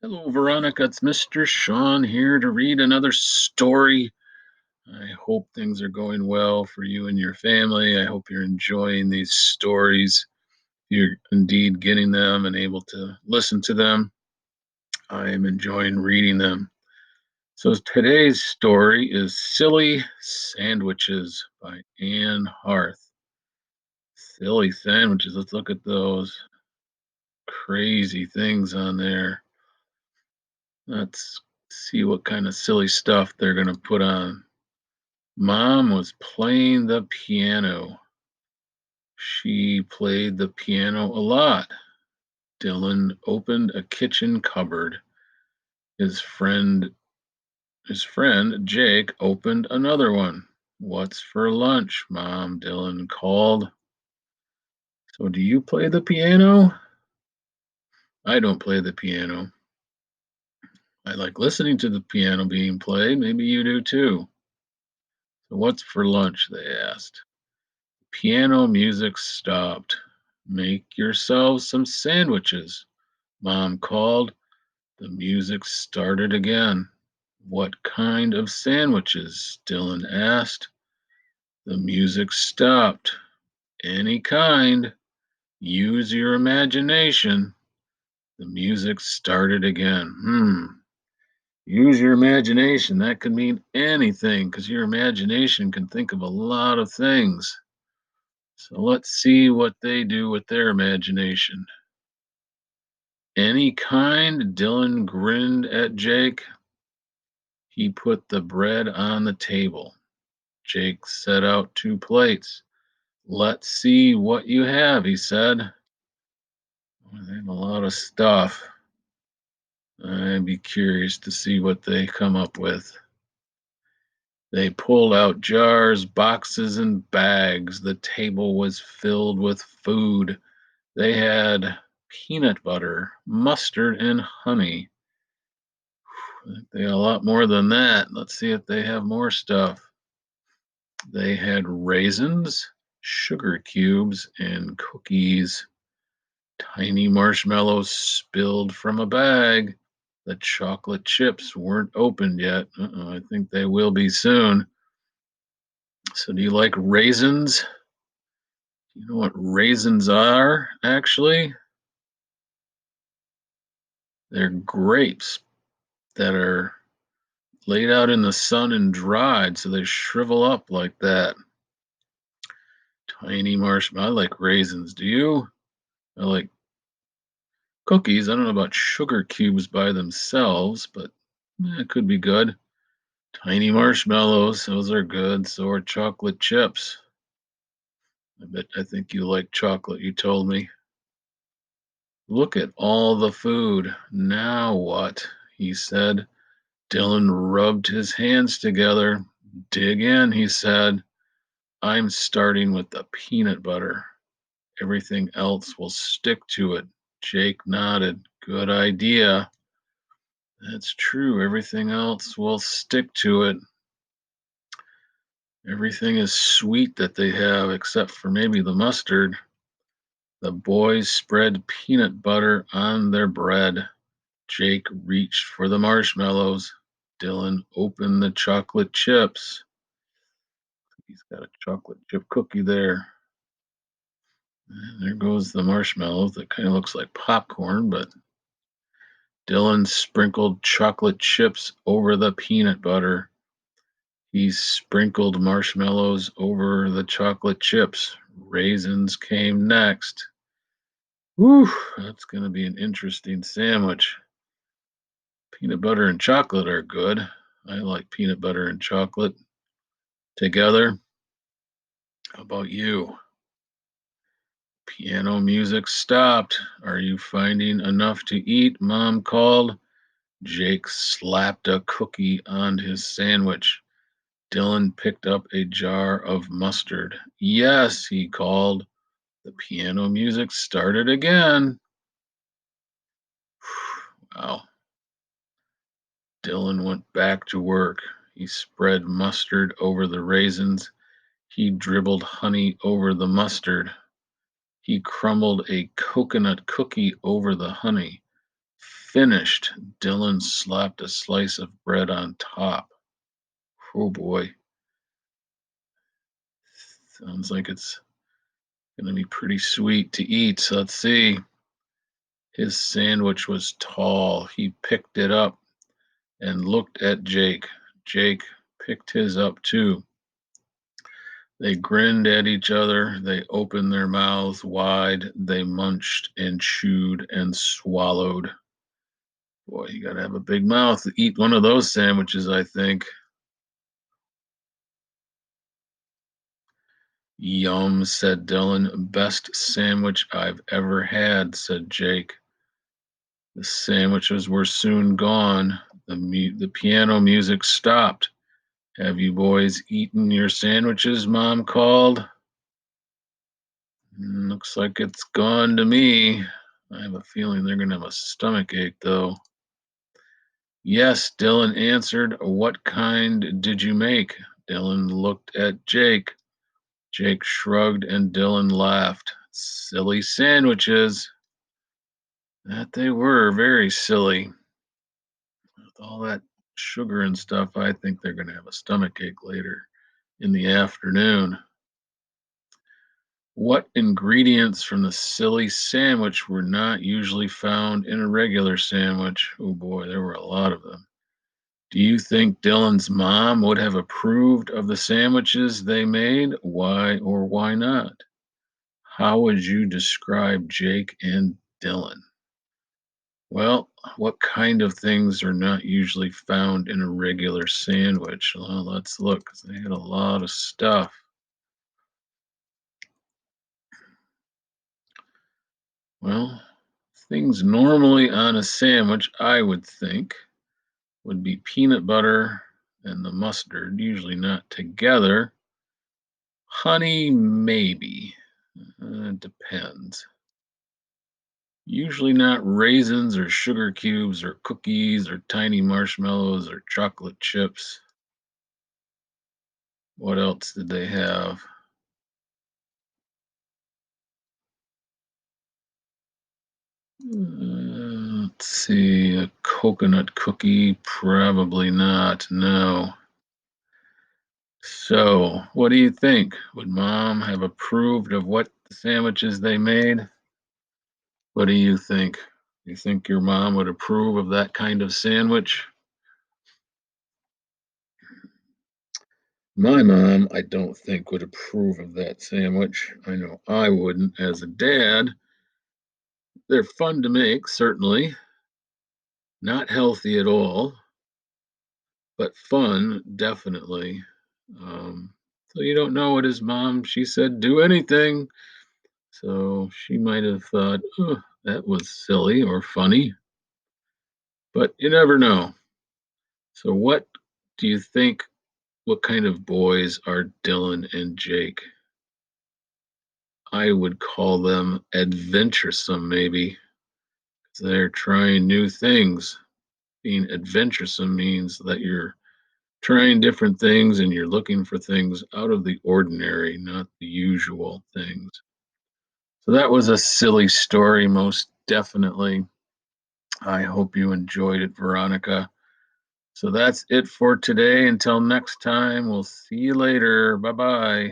Hello, Veronica. It's Mr. Shawn here to read another story. I hope things are going well for you and your family. I hope you're enjoying these stories. You're indeed getting them and able to listen to them. I am enjoying reading them. So today's story is Silly Sandwiches by Anne Harth. Silly sandwiches. Let's look at those crazy things on there. Let's see what kind of silly stuff they're going to put on. Mom was playing the piano. She played the piano a lot. Dylan opened a kitchen cupboard. His friend his friend Jake opened another one. What's for lunch, Mom? Dylan called. So do you play the piano? I don't play the piano. I like listening to the piano being played. Maybe you do too. So what's for lunch? They asked. Piano music stopped. Make yourselves some sandwiches, Mom called. The music started again. What kind of sandwiches? Dylan asked. The music stopped. Any kind. Use your imagination. The music started again. Use your imagination. That could mean anything because your imagination can think of a lot of things. So let's see what they do with their imagination. Any kind? Dylan grinned at Jake. He put the bread on the table. Jake set out two plates. Let's see what you have, he said. Well, they have a lot of stuff. I'd be curious to see what they come up with. They pulled out jars, boxes, and bags. The table was filled with food. They had peanut butter, mustard, and honey. They got a lot more than that. Let's see if they have more stuff. They had raisins, sugar cubes, and cookies. Tiny marshmallows spilled from a bag. The chocolate chips weren't opened yet. I think they will be soon. So, do you like raisins? Do you know what raisins are, actually? They're grapes that are laid out in the sun and dried so they shrivel up like that. Tiny marshmallow. I like raisins. Do you? I like cookies. I don't know about sugar cubes by themselves, but it could be good. Tiny marshmallows. Those are good. So are chocolate chips. I think you like chocolate, you told me. Look at all the food. Now what? He said. Dylan rubbed his hands together. Dig in, he said. I'm starting with the peanut butter. Everything else will stick to it. Jake nodded. Good idea. That's true. Everything else will stick to it. Everything is sweet that they have, except for maybe the mustard. The boys spread peanut butter on their bread. Jake reached for the marshmallows. Dylan opened the chocolate chips. He's got a chocolate chip cookie there. And there goes the marshmallow. That kind of looks like popcorn, but Dylan sprinkled chocolate chips over the peanut butter. He sprinkled marshmallows over the chocolate chips. Raisins came next. Whew, that's going to be an interesting sandwich. Peanut butter and chocolate are good. I like peanut butter and chocolate together. How about you? Piano music stopped. Are you finding enough to eat? Mom called. Jake slapped a cookie on his sandwich. Dylan picked up a jar of mustard. Yes, he called. The piano music started again. Wow. Dylan went back to work. He spread mustard over the raisins. He dribbled honey over the mustard. He crumbled a coconut cookie over the honey. finished, Dylan slapped a slice of bread on top. Oh boy, sounds like it's going to be pretty sweet to eat. So let's see. His sandwich was tall. He picked it up and looked at Jake. Jake picked his up too. They grinned at each other. They opened their mouths wide. They munched and chewed and swallowed. Boy, you got to have a big mouth to eat one of those sandwiches, I think. Yum, said Dylan. Best sandwich I've ever had, said Jake. The sandwiches were soon gone. The piano music stopped. Have you boys eaten your sandwiches? Mom called. Looks like it's gone to me. I have a feeling they're going to have a stomach ache, though. Yes, Dylan answered. What kind did you make? Dylan looked at Jake. Jake shrugged and Dylan laughed. Silly sandwiches. That they were, very silly. With all that sugar and stuff, I think they're going to have a stomach ache later in the afternoon. What ingredients from the silly sandwich were not usually found in a regular sandwich? Oh boy, there were a lot of them. Do you think Dylan's mom would have approved of the sandwiches they made? Why or why not? How would you describe Jake and Dylan? Well, what kind of things are not usually found in a regular sandwich? Well, let's look, 'cause they had a lot of stuff. Well, things normally on a sandwich, I would think, would be peanut butter and the mustard, usually not together. Honey, maybe. It depends. Usually not raisins or sugar cubes or cookies or tiny marshmallows or chocolate chips. What else did they have? Let's see, a coconut cookie? Probably not. No. So, what do you think? Would mom have approved of what the sandwiches they made? What do you think? You think your mom would approve of that kind of sandwich? My mom, I don't think, would approve of that sandwich. I know I wouldn't as a dad. They're fun to make, certainly. Not healthy at all, but fun, definitely. So you don't know what his mom, she said, do anything. So she might have thought, oh, that was silly or funny, but you never know. So, what do you think? What kind of boys are Dylan and Jake? I would call them adventuresome, maybe. 'Cause they're trying new things. Being adventuresome means that you're trying different things and you're looking for things out of the ordinary, not the usual things. So that was a silly story, most definitely. I hope you enjoyed it, Veronica. So that's it for today. Until next time, we'll see you later. Bye bye.